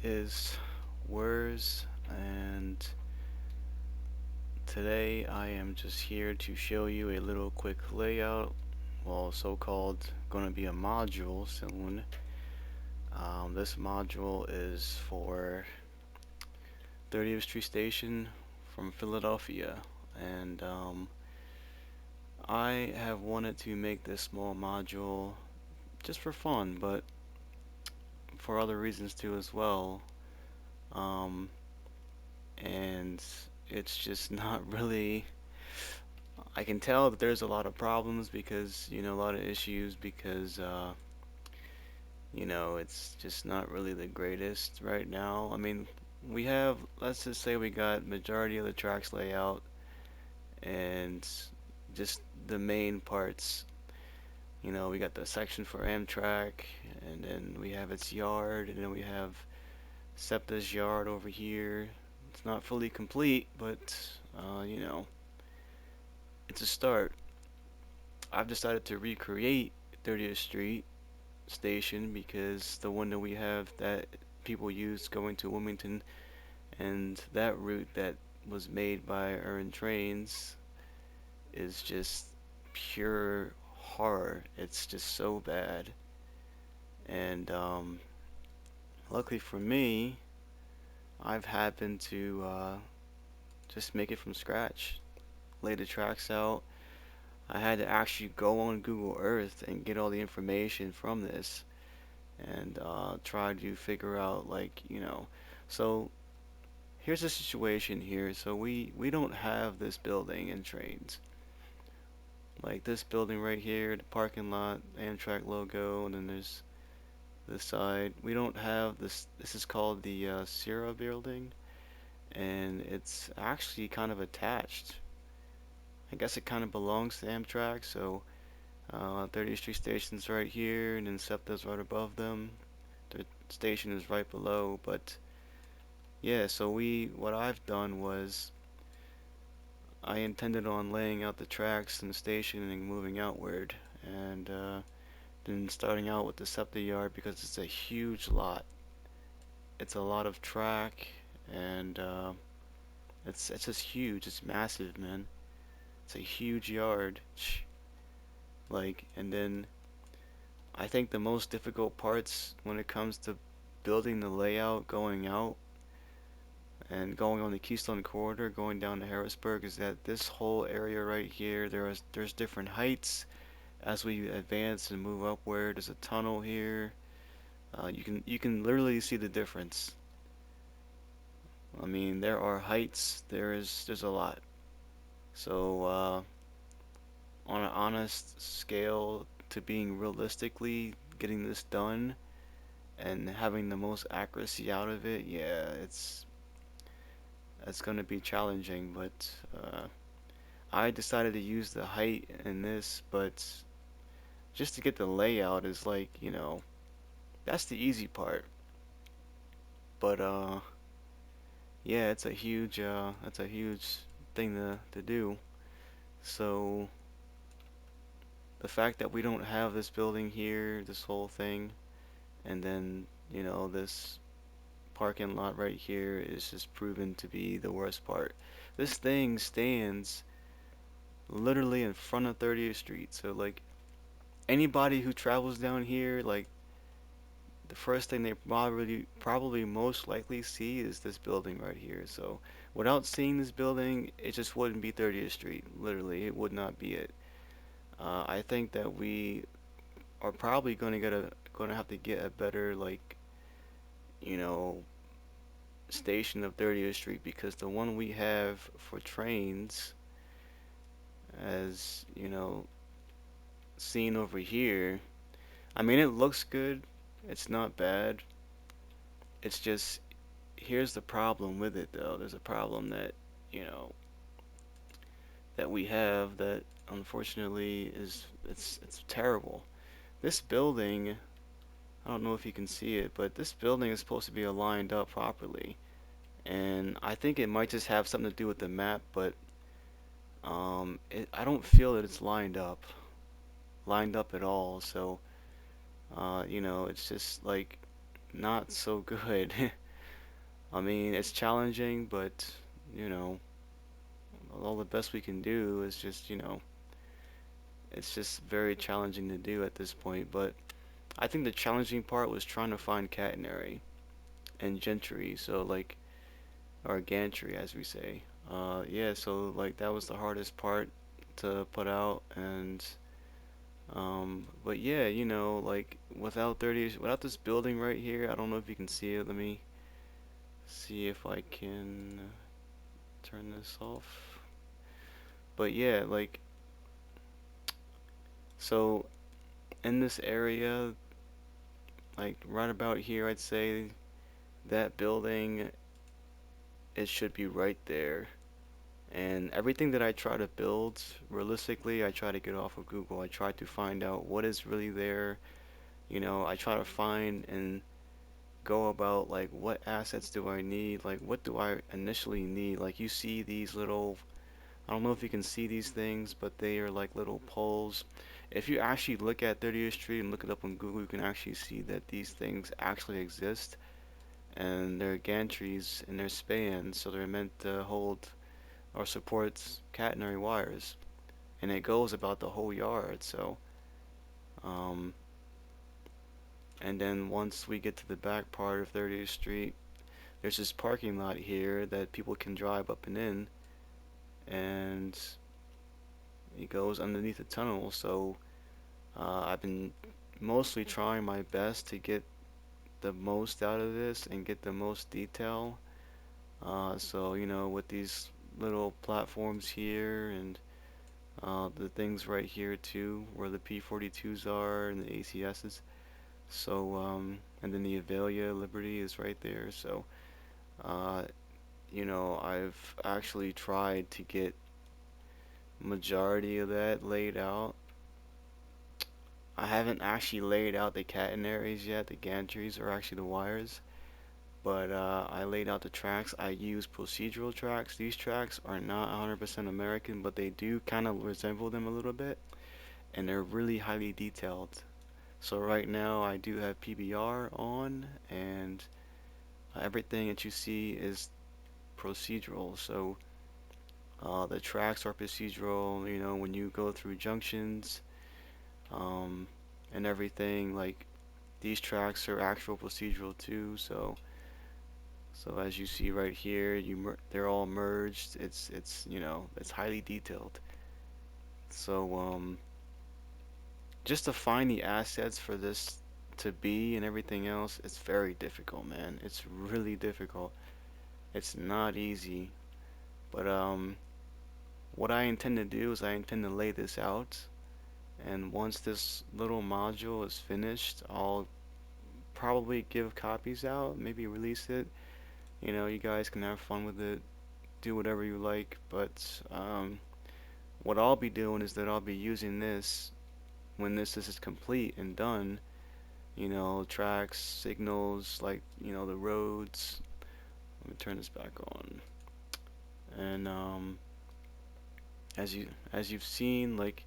is Wurs, and today I am just here to show you a little quick layout. Well, so-called going to be a module soon. This module is for 30th Street Station from Philadelphia, and I have wanted to make this small module just for fun, but for other reasons too as well. Um, and it's just not really. I can tell that there's a lot of problems because a lot of issues because it's just not really the greatest right now. I mean, we have, let's just say we got majority of the tracks layout and just the main parts. We got the section for Amtrak, and then we have its yard, and then we have SEPTA's yard over here. It's not fully complete, but it's a start. I've decided to recreate 30th Street Station because the one that we have that people use going to Wilmington, and that route that was made by TRAINZ is just pure horror. It's just so bad. And luckily for me, I've happened to just make it from scratch, lay the tracks out. I had to actually go on Google Earth and get all the information from this and try to figure out so here's the situation here. So we don't have this building in TRAINZ. Like this building right here, the parking lot, Amtrak logo, and then there's this side. We don't have this. This is called the Sierra building, and it's actually kind of attached. I guess it kind of belongs to Amtrak, so 30th Street Station's right here, and then SEPTA's right above them. The station is right below, but yeah, so what I've done was I intended on laying out the tracks in the station and moving outward, and then starting out with the SEPTA yard because it's a huge lot. It's a lot of track, and it's just huge. It's massive, man. It's a huge yard. And then I think the most difficult parts when it comes to building the layout going out and going on the Keystone Corridor, going down to Harrisburg, is that this whole area right here, there's different heights as we advance and move upward. There's a tunnel here. You can literally see the difference. I mean, there are heights. There's a lot. So on an honest scale to being realistically getting this done and having the most accuracy out of it, yeah, it's going to be challenging. But I decided to use the height in this, but just to get the layout is that's the easy part. But yeah, it's a huge thing to do. So the fact that we don't have this building here, this whole thing, and then this parking lot right here is just proven to be the worst part. This thing stands literally in front of 30th Street, so like anybody who travels down here, like the first thing they probably most likely see is this building right here. So without seeing this building, it just wouldn't be 30th Street. Literally, it would not be it. I think that we are probably going to have to get a better you know station of 30th Street because the one we have for TRAINZ, as seen over here, I mean it looks good. It's not bad. It's just here's the problem with it though. There's a problem you know that we have that unfortunately it's terrible. This building, I don't know if you can see it, but this building is supposed to be aligned up properly. And I think it might just have something to do with the map, but I don't feel that it's lined up at all. So, it's just like not so good. I mean, it's challenging, but you know, all the best we can do is just, it's just very challenging to do at this point. But I think the challenging part was trying to find catenary and gentry, so like, or gantry as we say. Yeah, so like that was the hardest part to put out, and but yeah, like without this building right here, I don't know if you can see it. Let me see if I can turn this off. But yeah, like, so in this area, like right about here, I'd say that building, it should be right there. And everything that I try to build, realistically, I try to get off of Google. I try to find out what is really there. I try to find and go about like what assets do I need? Like what do I initially need? Like you see these little, I don't know if you can see these things, but they are like little poles. If you actually look at 30th Street and look it up on Google, you can actually see that these things actually exist, and they're gantries and they're spans, so they're meant to hold or support catenary wires, and it goes about the whole yard. So, um, and then once we get to the back part of 30th Street, there's this parking lot here that people can drive up and in, and it goes underneath the tunnel. So I've been mostly trying my best to get the most out of this and get the most detail. So, with these little platforms here and the things right here too, where the P-42s are and the ACSs. So, and then the Avelia Liberty is right there. So, uh, I've actually tried to get majority of that laid out. I haven't actually laid out the catenaries yet, the gantries are actually the wires, but I laid out the tracks. I use procedural tracks. These tracks are not 100% American, but they do kind of resemble them a little bit, and they're really highly detailed. So right now I do have PBR on, and everything that you see is procedural. So the tracks are procedural, when you go through junctions, um, and everything, like these tracks are actual procedural too. So as you see right here, they're all merged. It's highly detailed. So just to find the assets for this to be and everything else, it's very difficult, man. It's really difficult. It's not easy. But what I intend to do is I intend to lay this out, and once this little module is finished, I'll probably give copies out, maybe release it. You guys can have fun with it, do whatever you like, but what I'll be doing is that I'll be using this when this is complete and done, tracks, signals, like, the roads. Let me turn this back on. And as you've seen, like,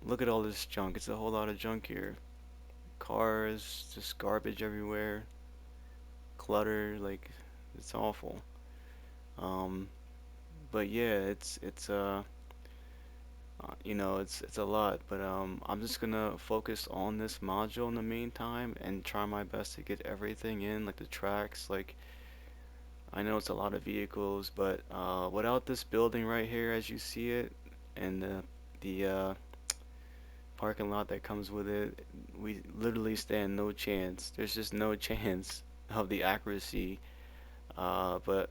look at all this junk. It's a whole lot of junk here. Cars, just garbage everywhere, clutter, like it's awful. Um, but yeah, it's a lot. But I'm just gonna focus on this module in the meantime and try my best to get everything in, like the tracks. Like I know it's a lot of vehicles, but without this building right here, as you see it, and the parking lot that comes with it, we literally stand no chance. There's just no chance of the accuracy. But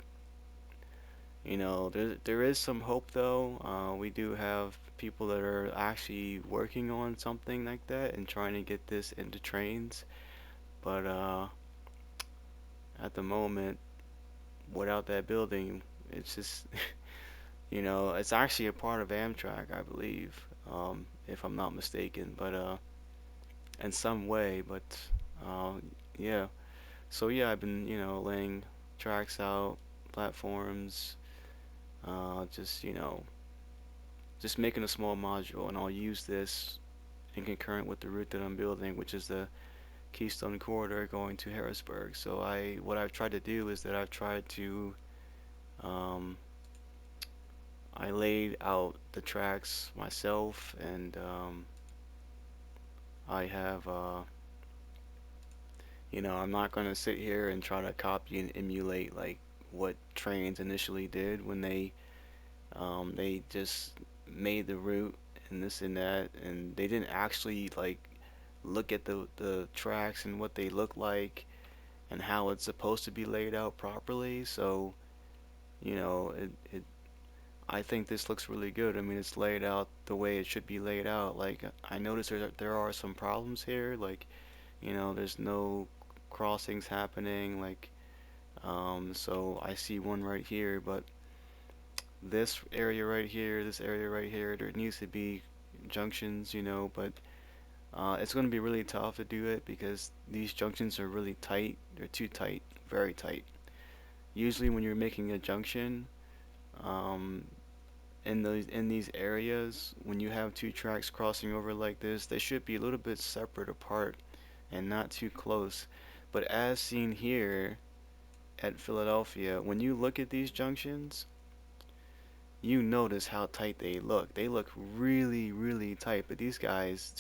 there is some hope though. We do have people that are actually working on something like that and trying to get this into trains. But at the moment, without that building, it's just it's actually a part of Amtrak, I believe, if I'm not mistaken. But in some way, but uh, yeah. So yeah, I've been laying tracks out, platforms, just just making a small module, and I'll use this in concurrent with the route that I'm building, which is the Keystone Corridor going to Harrisburg. So what I've tried to do is that I've tried to um, I laid out the tracks myself, and I have I'm not gonna sit here and try to copy and emulate like what trains initially did when they just made the route and this and that, and they didn't actually like look at the tracks and what they look like and how it's supposed to be laid out properly. So, I think this looks really good. I mean, it's laid out the way it should be laid out. Like, I noticed there are some problems here. Like, there's no crossings happening. Like, so I see one right here, but this area right here, there needs to be junctions, but it's going to be really tough to do it because these junctions are really tight. They're too tight, very tight. Usually, when you're making a junction, um, in these areas, when you have two tracks crossing over like this, they should be a little bit separate apart and not too close. But as seen here at Philadelphia, when you look at these junctions, you notice how tight they look. They look really, really tight. But these guys,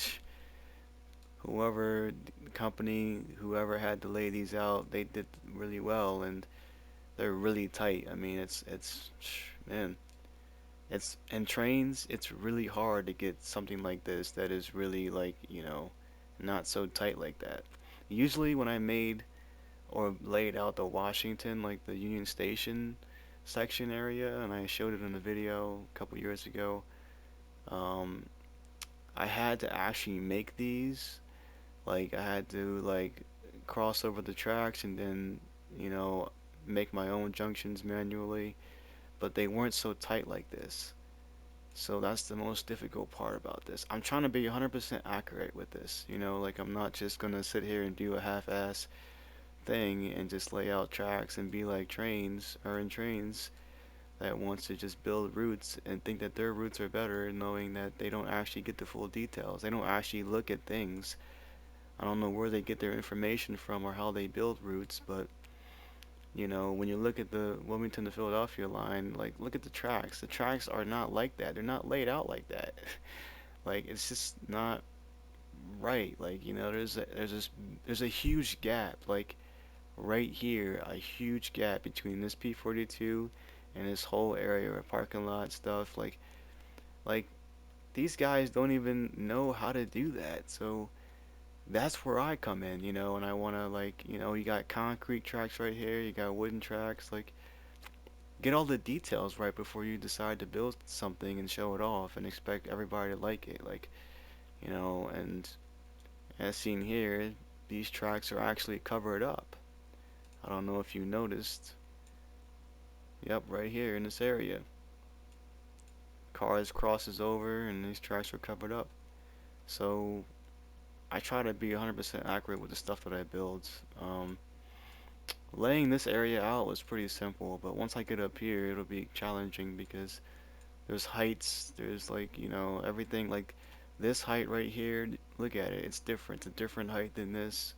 whoever company, whoever had to lay these out, they did really well, and they're really tight. I mean, it's man, it's in trains. It's really hard to get something like this that is really like not so tight like that. Usually, when I made or laid out the Washington, like the Union Station section area, and I showed it in a video a couple years ago. Um, I had to actually make these. Like I had to like cross over the tracks and then, you know, make my own junctions manually, but they weren't so tight like this. So that's the most difficult part about this. I'm trying to be 100% accurate with this, like I'm not just gonna sit here and do a half-ass thing and just lay out tracks and be like trains or in trains that wants to just build routes and think that their routes are better, knowing that they don't actually get the full details. They don't actually look at things. I don't know where they get their information from or how they build routes, but when you look at the Wilmington to Philadelphia line, like look at the tracks. The tracks are not like that. They're not laid out like that. Like it's just not right. Like, there's a huge gap. Like right here, a huge gap between this P42 and this whole area of parking lot stuff. Like these guys don't even know how to do that. So that's where I come in, and I want to like, you got concrete tracks right here, you got wooden tracks, like get all the details right before you decide to build something and show it off and expect everybody to like it. Like, and as seen here, these tracks are actually covered up. I don't know if you noticed. Yep, right here in this area. Cars crosses over and these tracks are covered up. So I try to be 100% accurate with the stuff that I build. Laying this area out was pretty simple, but once I get up here, it'll be challenging because there's heights, there's like, everything like this height right here. Look at it, it's different. It's a different height than this.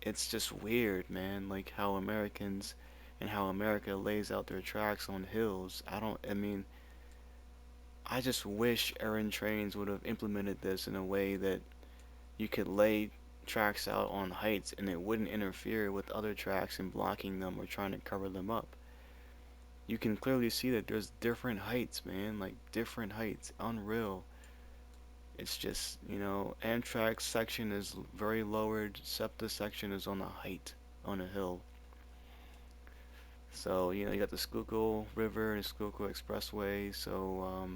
It's just weird, man, like how Americans and how America lays out their tracks on hills. I mean, I just wish Aaron Trains would have implemented this in a way that you could lay tracks out on heights and it wouldn't interfere with other tracks and blocking them or trying to cover them up. You can clearly see that there's different heights, man, like different heights. Unreal. It's just, Amtrak's section is very lowered, SEPTA section is on a height, on a hill. So, you got the Schuylkill River and Schuylkill Expressway. So,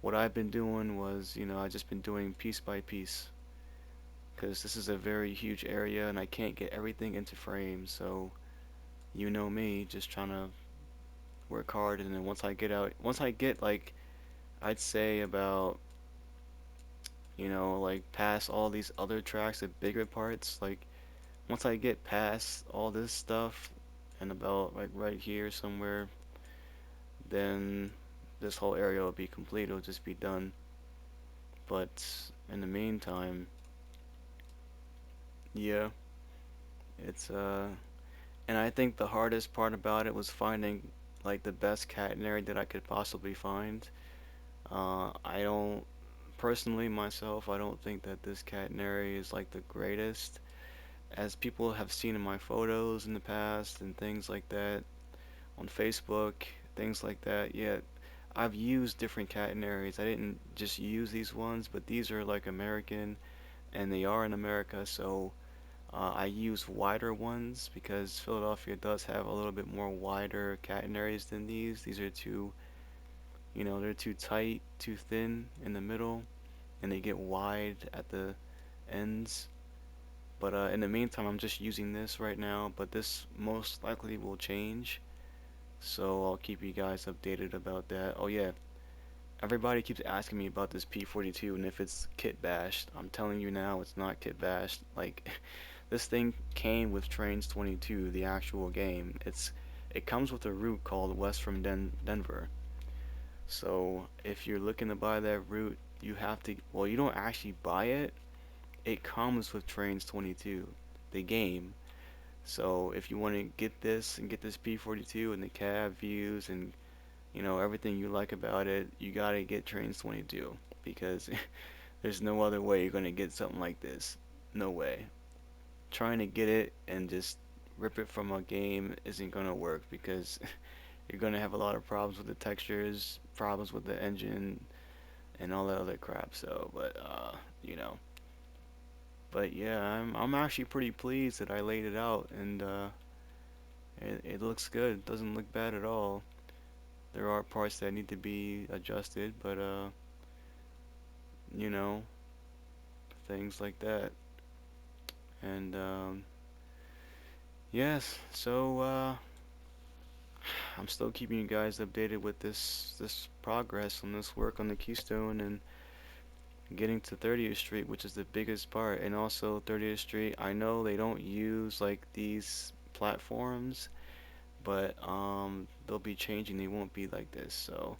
what I've been doing was, I just been doing piece by piece because this is a very huge area and I can't get everything into frame. So, you know me, just trying to work hard. And then once I get like, I'd say about, like past all these other tracks, the bigger parts, like once I get past all this stuff and about like right here somewhere, then this whole area will be complete. It'll just be done. But in the meantime, Yeah, it's and I think the hardest part about it was finding like the best catenary that I could possibly find. I don't personally myself, I don't think that this catenary is like the greatest, as people have seen in my photos in the past and things like that on Facebook, things like that. Yeah, I've used different catenaries. I didn't just use these ones, but these are like American and they are in America, so I use wider ones because Philadelphia does have a little bit more wider catenaries than these. These are too, they're too tight, too thin in the middle, and they get wide at the ends. But in the meantime, I'm just using this right now, but this most likely will change. So I'll keep you guys updated about that. Oh yeah, everybody keeps asking me about this P42 and if it's kit bashed. I'm telling you now, it's not kit bashed. Like this thing came with Trains 22, the actual game. It comes with a route called West from Denver. So if you're looking to buy that route, you have to. Well, you don't actually buy it. It comes with Trains 22, the game. So if you want to get this and get this P42 and the cab views and everything you like about it, you gotta get Trains 22 because there's no other way you're gonna get something like this. No way. Trying to get it and just rip it from a game isn't gonna work because you're gonna have a lot of problems with the textures, problems with the engine, and all that other crap. So, you know, but yeah, I'm actually pretty pleased that I laid it out and it looks good. It doesn't look bad at all. There are parts that need to be adjusted, but you know, things like that. And yes, so I'm still keeping you guys updated with this progress on this work on the Keystone and getting to 30th Street, which is the biggest part. And also 30th Street, I know they don't use like these platforms, but they'll be changing. They won't be like this. So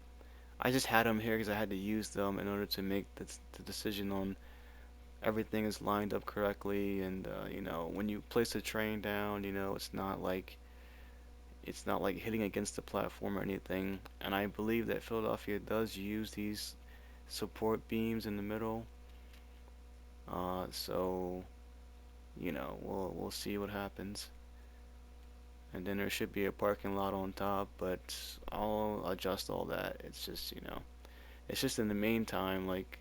I just had them here because I had to use them in order to make the decision on everything is lined up correctly. And when you place a train down, it's not like hitting against the platform or anything. And I believe that Philadelphia does use these support beams in the middle. So we'll see what happens. And then there should be a parking lot on top, but I'll adjust all that. It's just in the meantime, like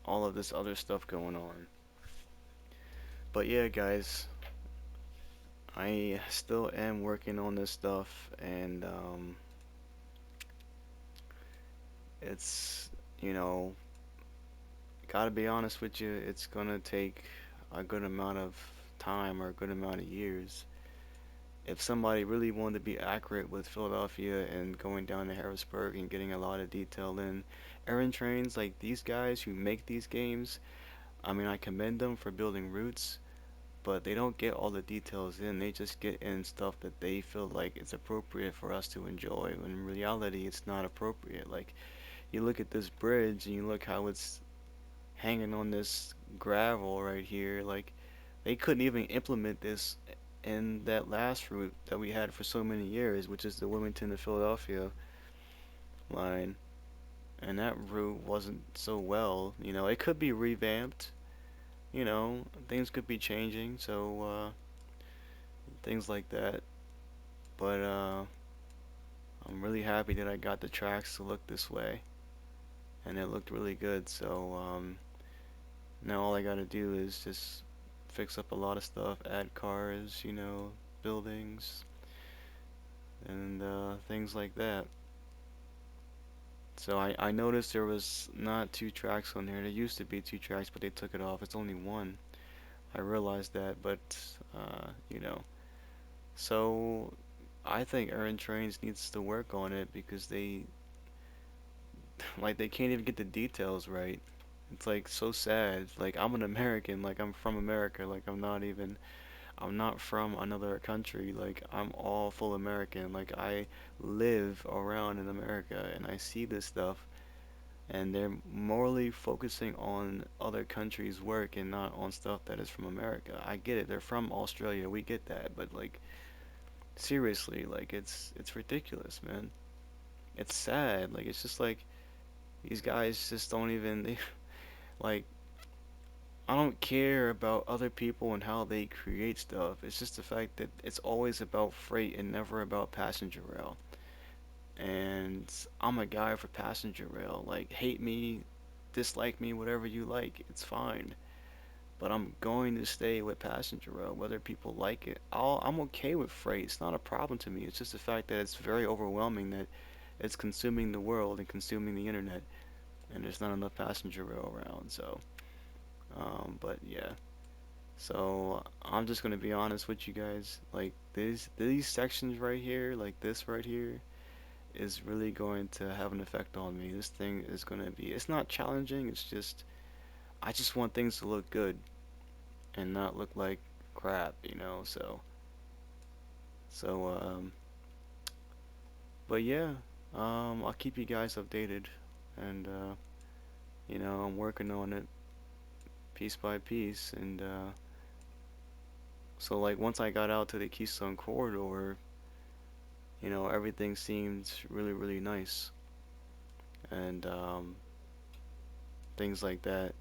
all of this other stuff going on. But yeah, guys, I still am working on this stuff, and it's you know gotta be honest with you, it's gonna take a good amount of time or a good amount of years. If somebody really wanted to be accurate with Philadelphia and going down to Harrisburg and getting a lot of detail in, Aaron Trains, like these guys who make these games, I mean, I commend them for building routes, but they don't get all the details in. They just get in stuff that they feel like it's appropriate for us to enjoy. When in reality, it's not appropriate. Like, you look at this bridge and you look how it's hanging on this gravel right here. Like they couldn't even implement this in that last route that we had for so many years, which is the Wilmington to Philadelphia line. And that route wasn't so well. It could be revamped. Things could be changing. So things like that. But I'm really happy that I got the tracks to look this way, and it looked really good. So now all I gotta do is just fix up a lot of stuff, add cars, buildings, and things like that. So I noticed there was not two tracks on there. There used to be two tracks, but they took it off. It's only one. I realized that, but uh, you know. So I think Aaron Trains needs to work on it because they can't even get the details right. It's like so sad. Like I'm an American, like I'm from America, like I'm not from another country. Like I'm all full American. Like I live around in America and I see this stuff. and they're morally focusing on other countries' work and not on stuff that is from America. I get it. They're from Australia. We get that, but like seriously, like it's ridiculous, man. It's sad. Like it's just like these guys just don't even like I don't care about other people and how they create stuff. It's just the fact that it's always about freight and never about passenger rail. And I'm a guy for passenger rail. Like, hate me, dislike me, whatever you like, it's fine. But I'm going to stay with passenger rail, whether people like it. I'm okay with freight. It's not a problem to me. It's just the fact that it's very overwhelming that it's consuming the world and consuming the internet, and there's not enough passenger rail around. So, but yeah. So I'm just gonna be honest with you guys. Like these sections right here, like this right here, is really going to have an effect on me. This thing is gonna be. It's not challenging. It's just I just want things to look good and not look like crap, you know. So but yeah, I'll keep you guys updated, and I'm working on it piece by piece, and so like once I got out to the Keystone Corridor, everything seemed really, really nice, and things like that.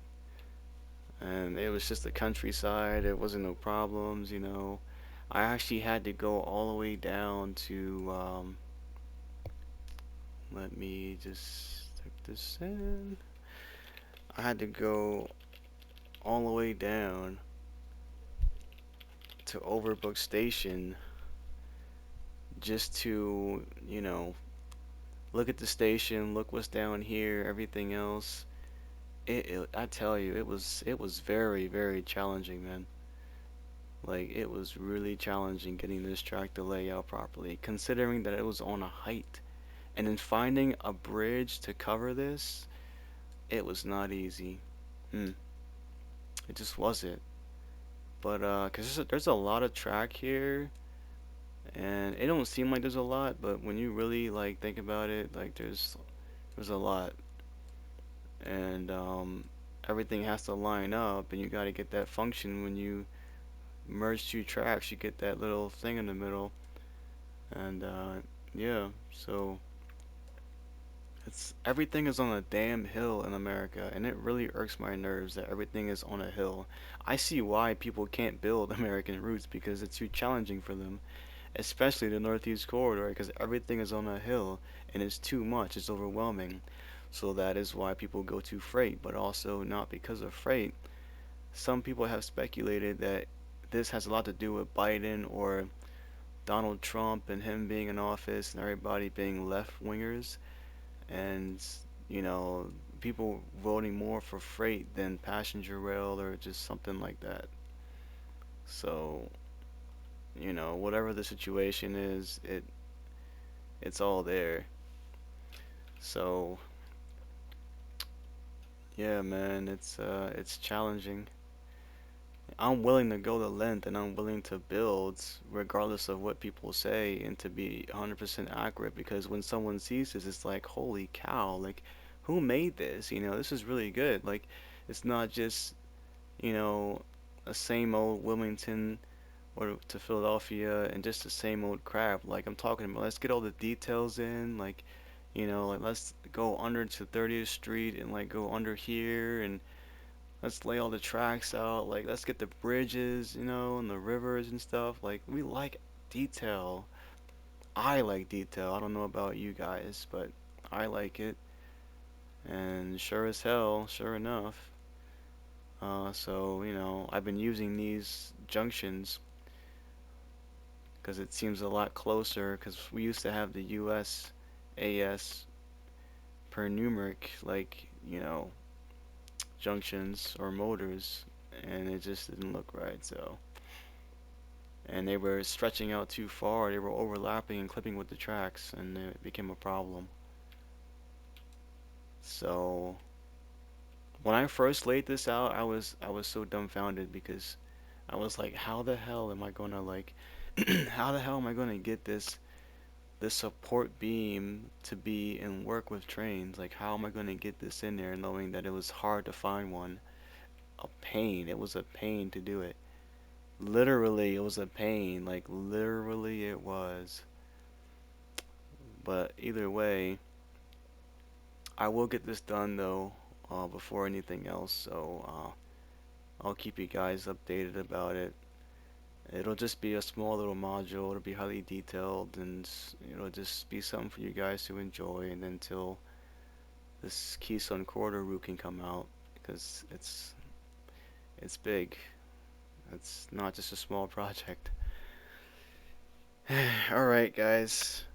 And it was just the countryside. It wasn't no problems. I actually had to go all the way down to, let me just type this in. I had to go all the way down to Overbrook Station just to, look at the station, look what's down here, everything else. I tell you, it was very, very challenging, man. Like it was really challenging getting this track to lay out properly, considering that it was on a height. And then finding a bridge to cover this, it was not easy. Mm, it just wasn't. But 'cause there's a lot of track here, and it don't seem like there's a lot, but when you really like think about it, like there's a lot, and everything has to line up, and you got to get that function when you merge two tracks. You get that little thing in the middle, and yeah, so it's everything is on a damn hill in America, and it really irks my nerves that everything is on a hill. I see why people can't build American routes because it's too challenging for them, especially the Northeast Corridor, because everything is on a hill and it's too much, it's overwhelming. So that is why people go to freight, but also not because of freight. Some people have speculated that this has a lot to do with Biden or Donald Trump and him being in office and everybody being left wingers and you know people voting more for freight than passenger rail or just something like that. So whatever the situation is, it's all there. So yeah, man, it's challenging. I'm willing to go the length and I'm willing to build regardless of what people say and to be 100% accurate because when someone sees this, it's like, holy cow, like, who made this? This is really good. Like, it's not just, you know, a same old Wilmington or to Philadelphia and just the same old crap. Like, I'm talking about, let's get all the details in. Like, like, let's go under to 30th Street and, like, go under here and let's lay all the tracks out. Like, let's get the bridges, and the rivers and stuff. Like, we like detail. I like detail. I don't know about you guys, but I like it. And sure as hell, sure enough. So, I've been using these junctions because it seems a lot closer because we used to have the US AS per numeric, like, junctions or motors, and it just didn't look right. So, and they were stretching out too far. They were overlapping and clipping with the tracks, and it became a problem. So when I first laid this out, I was so dumbfounded because I was like, how the hell am I gonna like, how the hell am I gonna get this this support beam to be and work with trains. Like, how am I going to get this in there knowing that it was hard to find one? A pain. It was a pain to do it. Literally, it was a pain. Like, literally, it was. But either way, I will get this done though, before anything else. So, I'll keep you guys updated about it. It'll just be a small little module. It'll be highly detailed, and it'll just be something for you guys to enjoy. And until this Keystone Corridor route can come out, because it's big. It's not just a small project. All right, guys.